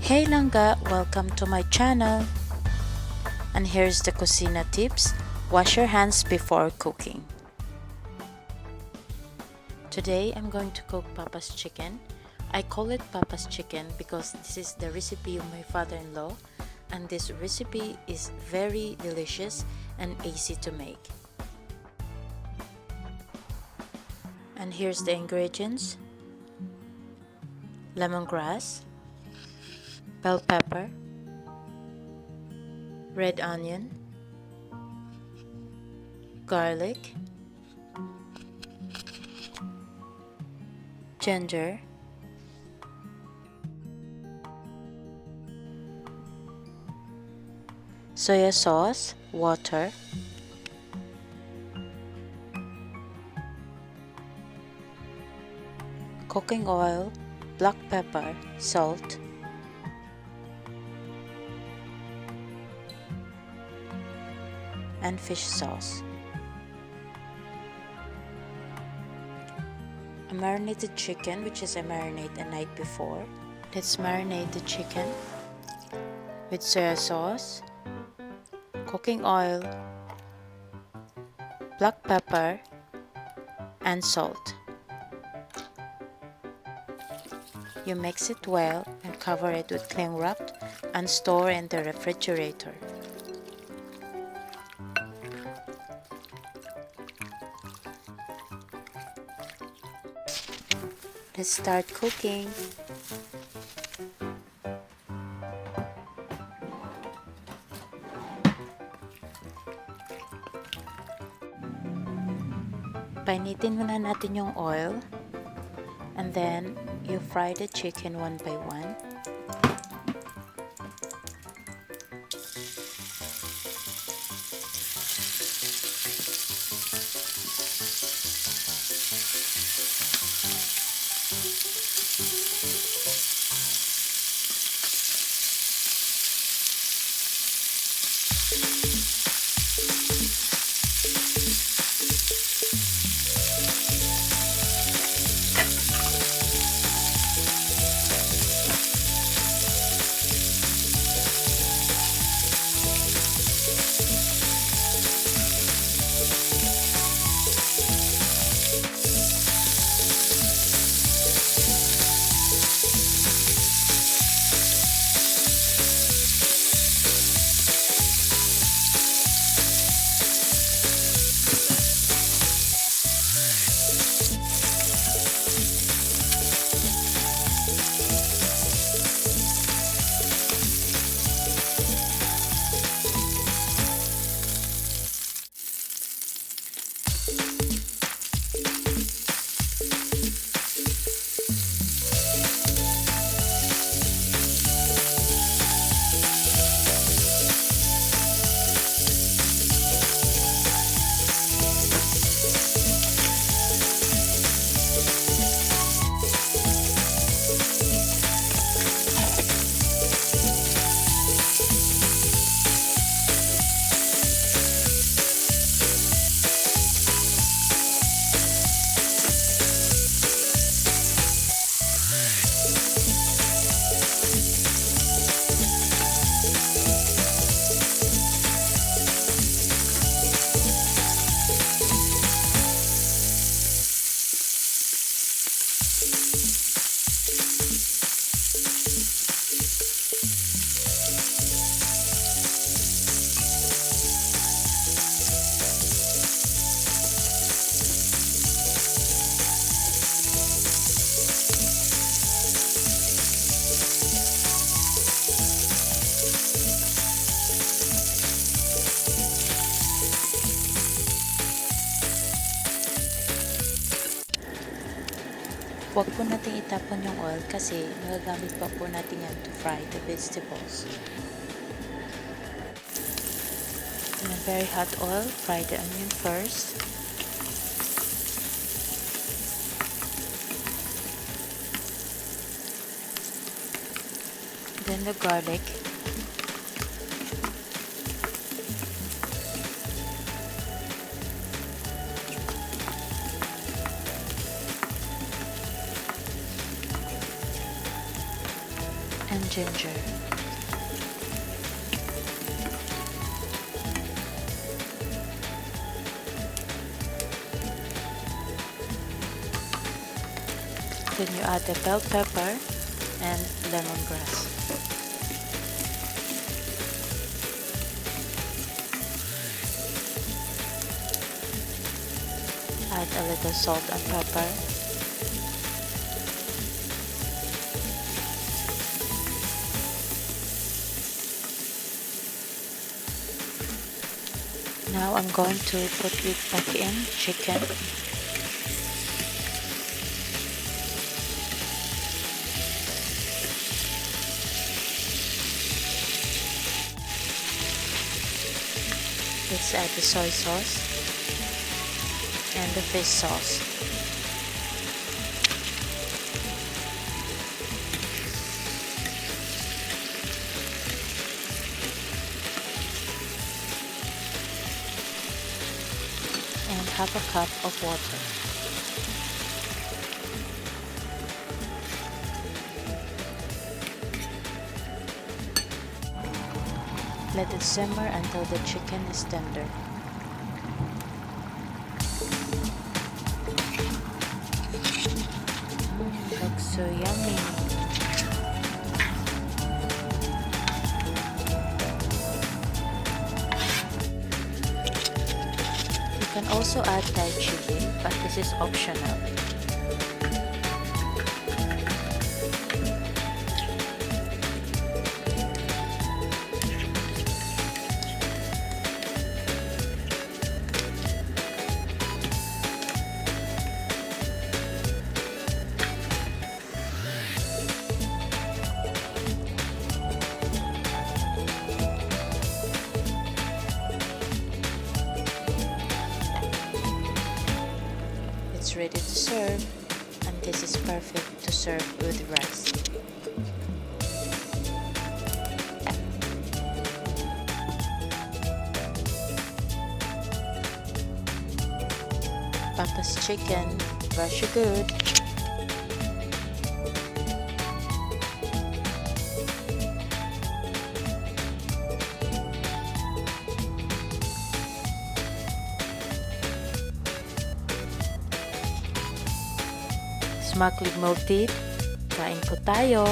Hey Langga, welcome to my channel. And here's the Kusina tips. Wash your hands before cooking. Today I'm going to cook Papa's chicken. I call it Papa's chicken because this is the recipe of my father-in-law, and this recipe is very delicious and easy to make. And here's the ingredients: lemongrass, bell pepper, red onion, garlic, ginger, soya sauce, water, cooking oil, black pepper, salt, and fish sauce. A marinated chicken, which is a marinade a night before. Let's marinate the chicken with soya sauce, cooking oil, black pepper, and salt. You mix it well and cover it with cling wrap and store in the refrigerator. Let's start cooking. Painitin muna natin yung oil, and then you fry the chicken one by one. Huwag po natin itapon yung oil kasi magagamit pa po natin yan to fry the vegetables. In a very hot oil, fry the onion first. Then the garlic. and ginger. Then you add the bell pepper and lemongrass. Add a little salt and pepper. Now I'm going to put it back in chicken. Let's add the soy sauce and the fish sauce. And half a cup of water. Let it simmer until the chicken is tender. Looks so yummy. You can also add Thai chili, but this is optional. It's ready to serve, and this is perfect to serve with rice. Papa's chicken, rush you good. Smaklig multi, kain po tayo!